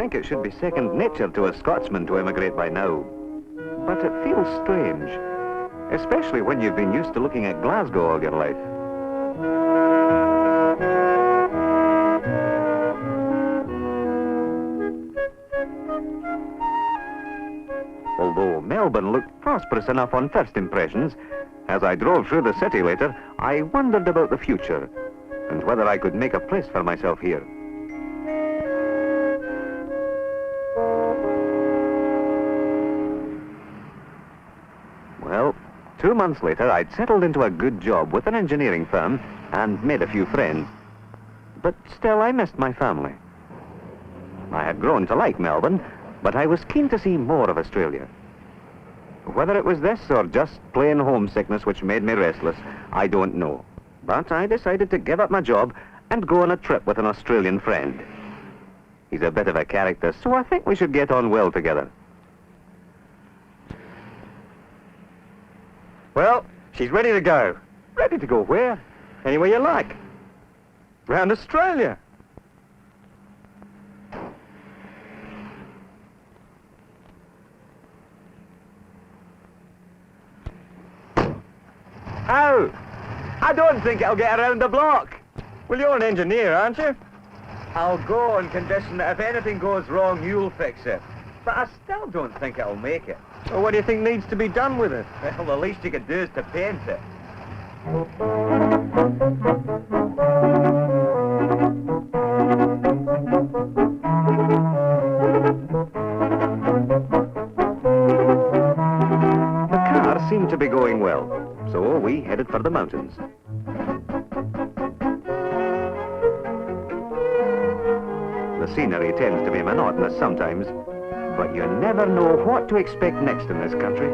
think it should be second nature to a Scotsman to emigrate by now. But it feels strange, especially when you've been used to looking at Glasgow all your life. Although Melbourne looked prosperous enough on first impressions, as I drove through the city later, I wondered about the future and whether I could make a place for myself here. Well, 2 months later, I'd settled into a good job with an engineering firm and made a few friends. But still, I missed my family. I had grown to like Melbourne, but I was keen to see more of Australia. Whether it was this or just plain homesickness which made me restless, I don't know. But I decided to give up my job and go on a trip with an Australian friend. He's a bit of a character, so I think we should get on well together. Well, she's ready to go. Ready to go where? Anywhere you like. Round Australia. Oh, I don't think it'll get around the block. Well, you're an engineer, aren't you? I'll go on condition that if anything goes wrong, you'll fix it. But I still don't think it'll make it. Well, what do you think needs to be done with it? Well, the least you could do is to paint it. The car seemed to be going well, so we headed for the mountains. The scenery tends to be monotonous sometimes, but you never know what to expect next in this country.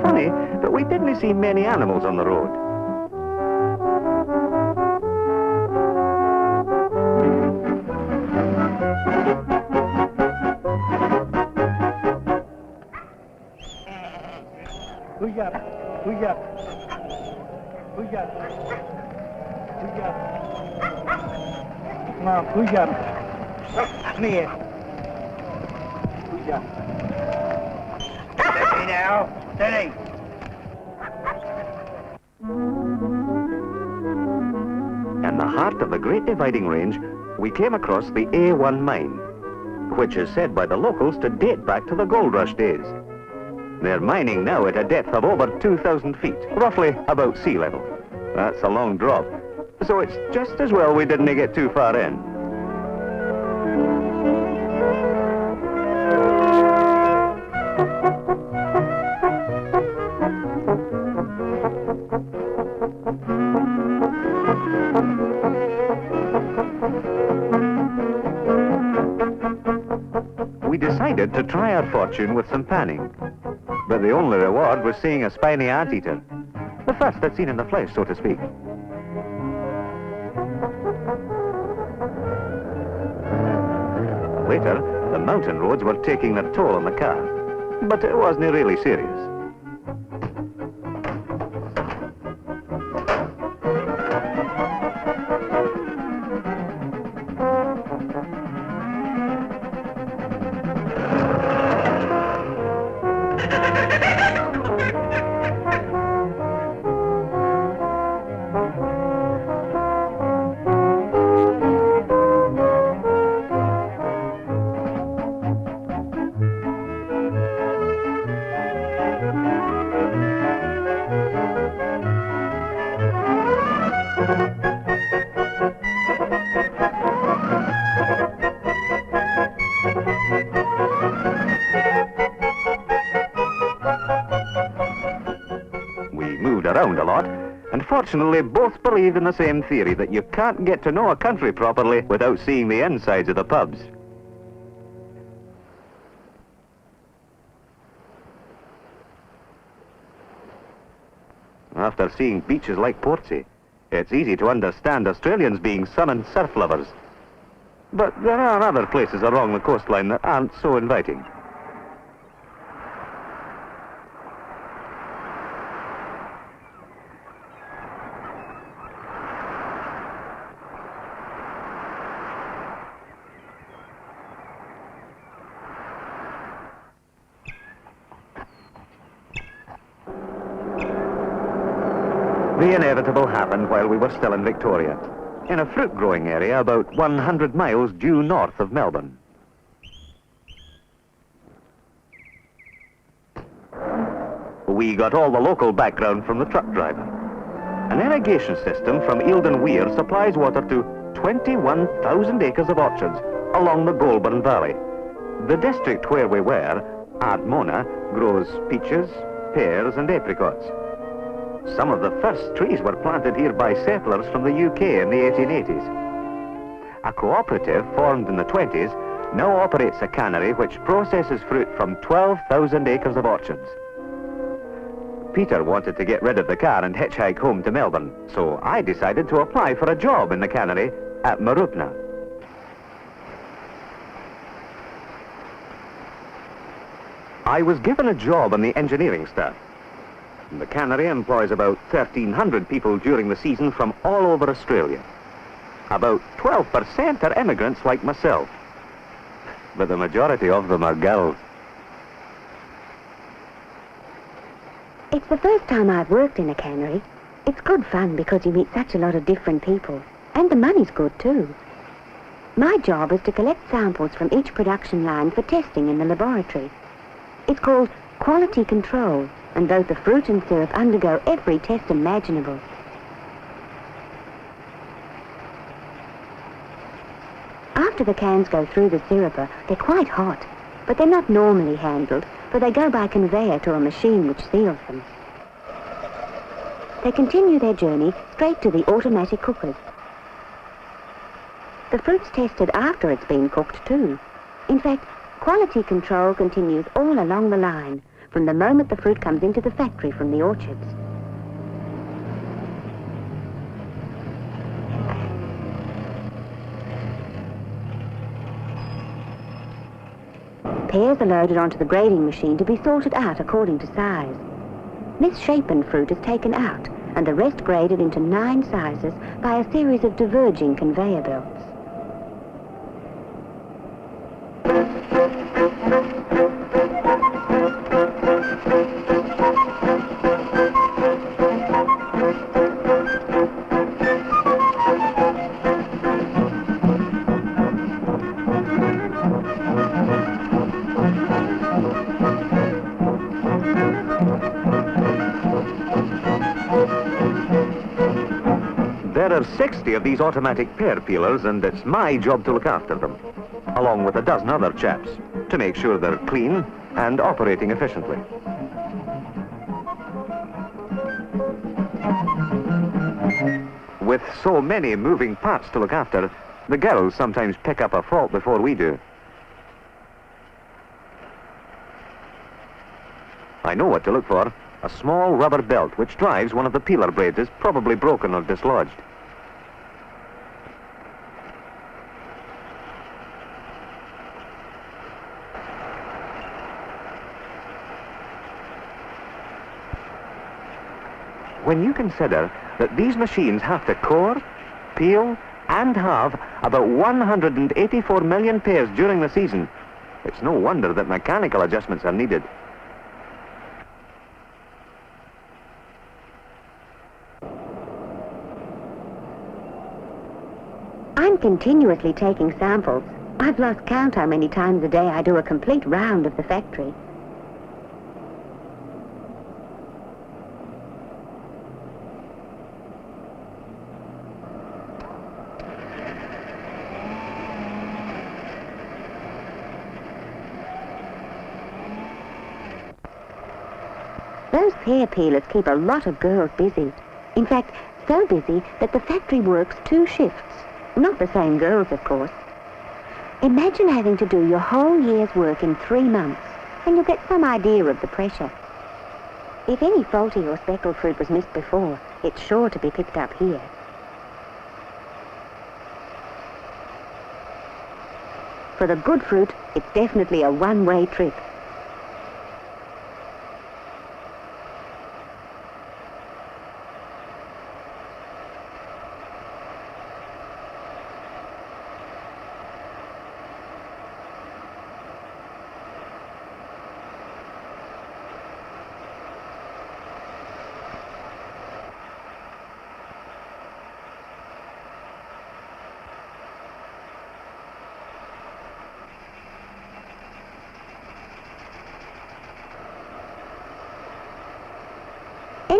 Funny, but we didn't see many animals on the road. Come here. Steady now. Steady. In the heart of the Great Dividing Range, we came across the A1 mine, which is said by the locals to date back to the gold rush days. They're mining now at a depth of over 2,000 feet, roughly about sea level. That's a long drop, so it's just as well we didn't get too far in. We decided to try our fortune with some panning, but the only reward was seeing a spiny anteater, the first I'd seen in the flesh, so to speak. Later, the mountain roads were taking their toll on the car, but it wasn't really serious. Around a lot, and fortunately both believed in the same theory that you can't get to know a country properly without seeing the insides of the pubs. After seeing beaches like Portsea, it's easy to understand Australians being sun and surf lovers. But there are other places along the coastline that aren't so inviting. The inevitable happened while we were still in Victoria, in a fruit-growing area about 100 miles due north of Melbourne. We got all the local background from the truck driver. An irrigation system from Eildon Weir supplies water to 21,000 acres of orchards along the Goulburn Valley. The district where we were, Ardmona, grows peaches, pears and apricots. Some of the first trees were planted here by settlers from the UK in the 1880s. A cooperative formed in the 20s now operates a cannery which processes fruit from 12,000 acres of orchards. Peter wanted to get rid of the car and hitchhike home to Melbourne, so I decided to apply for a job in the cannery at Mooroopna. I was given a job on the engineering staff. The cannery employs about 1,300 people during the season from all over Australia. About 12% are immigrants like myself, but the majority of them are girls. It's the first time I've worked in a cannery. It's good fun because you meet such a lot of different people. And the money's good too. My job is to collect samples from each production line for testing in the laboratory. It's called quality control, and both the fruit and syrup undergo every test imaginable. After the cans go through the syruper, they're quite hot, but they're not normally handled, for they go by conveyor to a machine which seals them. They continue their journey straight to the automatic cookers. The fruit's tested after it's been cooked too. In fact, quality control continues all along the line, from the moment the fruit comes into the factory from the orchards. Pears are loaded onto the grading machine to be sorted out according to size. Misshapen fruit is taken out and the rest graded into 9 sizes by a series of diverging conveyor belts. There are 60 of these automatic pear peelers, and it's my job to look after them, along with a dozen other chaps, to make sure they're clean and operating efficiently. With so many moving parts to look after, the girls sometimes pick up a fault before we do. I know what to look for. A small rubber belt which drives one of the peeler blades is probably broken or dislodged. When you consider that these machines have to core, peel, and halve about 184 million pears during the season, it's no wonder that mechanical adjustments are needed. I'm continuously taking samples. I've lost count how many times a day I do a complete round of the factory. Those pear peelers keep a lot of girls busy. In fact, so busy that the factory works 2 shifts. Not the same girls, of course. Imagine having to do your whole year's work in 3 months, and you'll get some idea of the pressure. If any faulty or speckled fruit was missed before, it's sure to be picked up here. For the good fruit, it's definitely a one-way trip.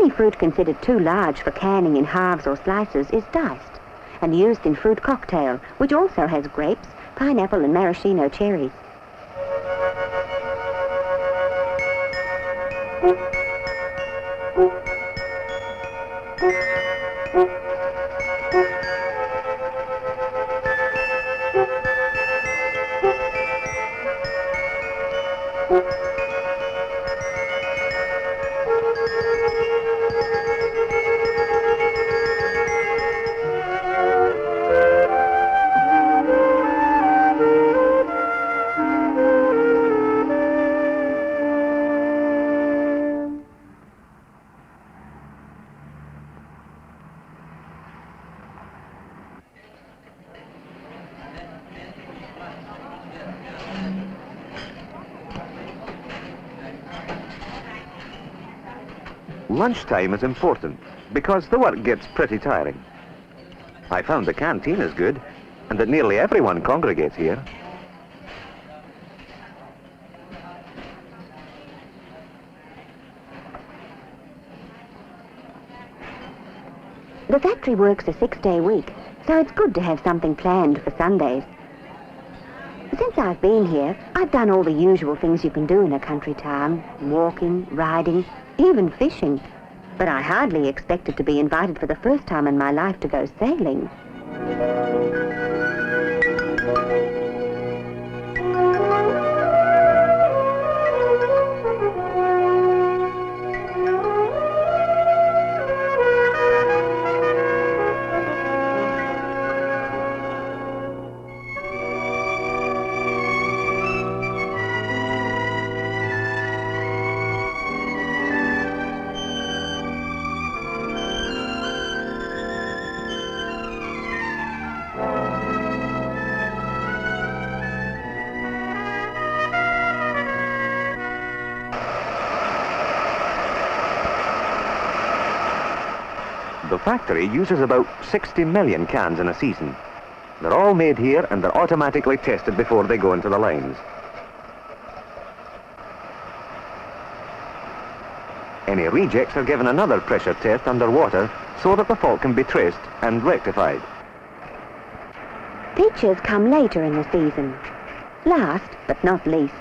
Any fruit considered too large for canning in halves or slices is diced and used in fruit cocktail, which also has grapes, pineapple and maraschino cherries. Lunchtime is important because the work gets pretty tiring. I found the canteen is good and that nearly everyone congregates here. The factory works a 6-day week, so it's good to have something planned for Sundays. Since I've been here, I've done all the usual things you can do in a country town: walking, riding, even fishing. But I hardly expected to be invited for the first time in my life to go sailing. The factory uses about 60 million cans in a season. They're all made here and they're automatically tested before they go into the lines. Any rejects are given another pressure test underwater so that the fault can be traced and rectified. Peaches come later in the season. Last, but not least.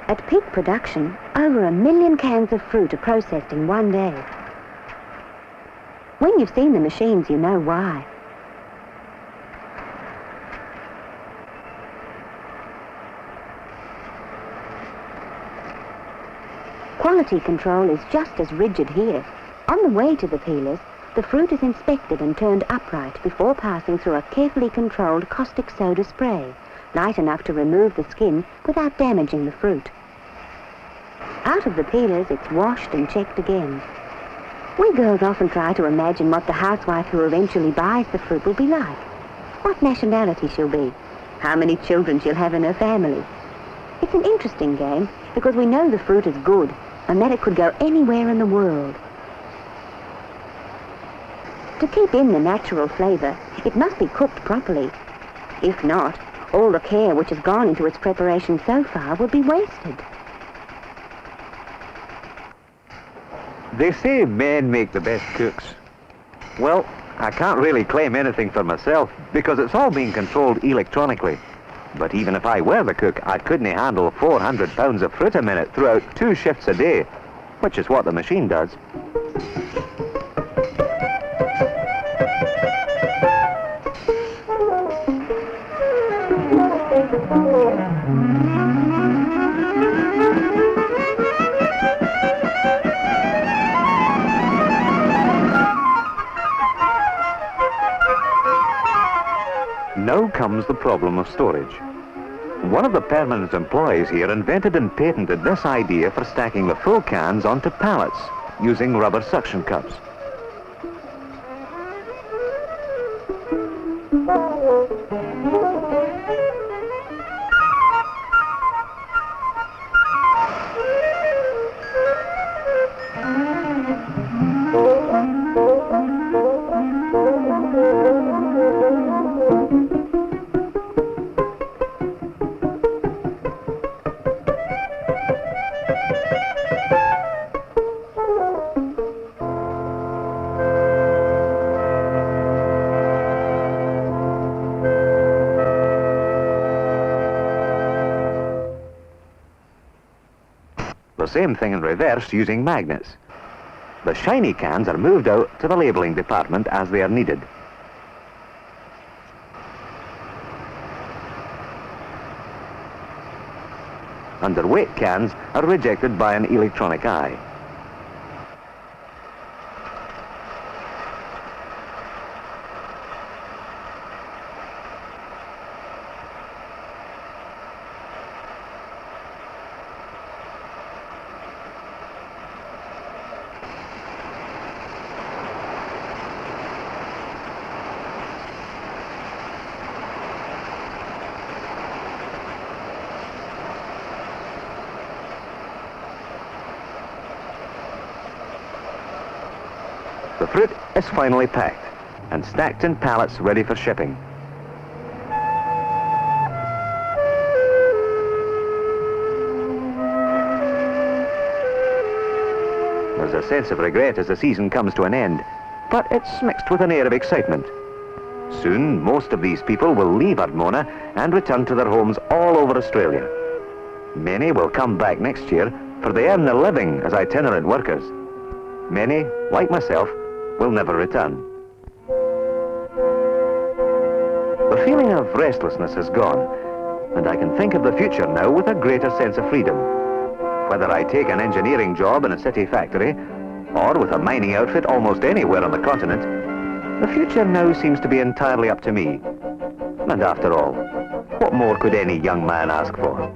At peak production, over 1 million cans of fruit are processed in one day. When you've seen the machines, you know why. Quality control is just as rigid here. On the way to the peelers, the fruit is inspected and turned upright before passing through a carefully controlled caustic soda spray, light enough to remove the skin without damaging the fruit. Out of the peelers, it's washed and checked again. We girls often try to imagine what the housewife who eventually buys the fruit will be like, what nationality she'll be, how many children she'll have in her family. It's an interesting game because we know the fruit is good and that it could go anywhere in the world. To keep in the natural flavour, it must be cooked properly. If not, all the care which has gone into its preparation so far would be wasted. They say men make the best cooks. Well, I can't really claim anything for myself because it's all being controlled electronically. But even if I were the cook, I couldn't handle 400 pounds of fruit a minute throughout 2 shifts a day, which is what the machine does. Now comes the problem of storage. One of the permanent employees here invented and patented this idea for stacking the full cans onto pallets using rubber suction cups. same thing in reverse using magnets. The shiny cans are moved out to the labelling department as they are needed. Underweight cans are rejected by an electronic eye. The fruit is finally packed and stacked in pallets ready for shipping. There's a sense of regret as the season comes to an end, but it's mixed with an air of excitement. Soon, most of these people will leave Ardmona and return to their homes all over Australia. Many will come back next year, for they earn their living as itinerant workers. Many, like myself, will never return. The feeling of restlessness has gone, and I can think of the future now with a greater sense of freedom. Whether I take an engineering job in a city factory, or with a mining outfit almost anywhere on the continent, the future now seems to be entirely up to me. And after all, what more could any young man ask for?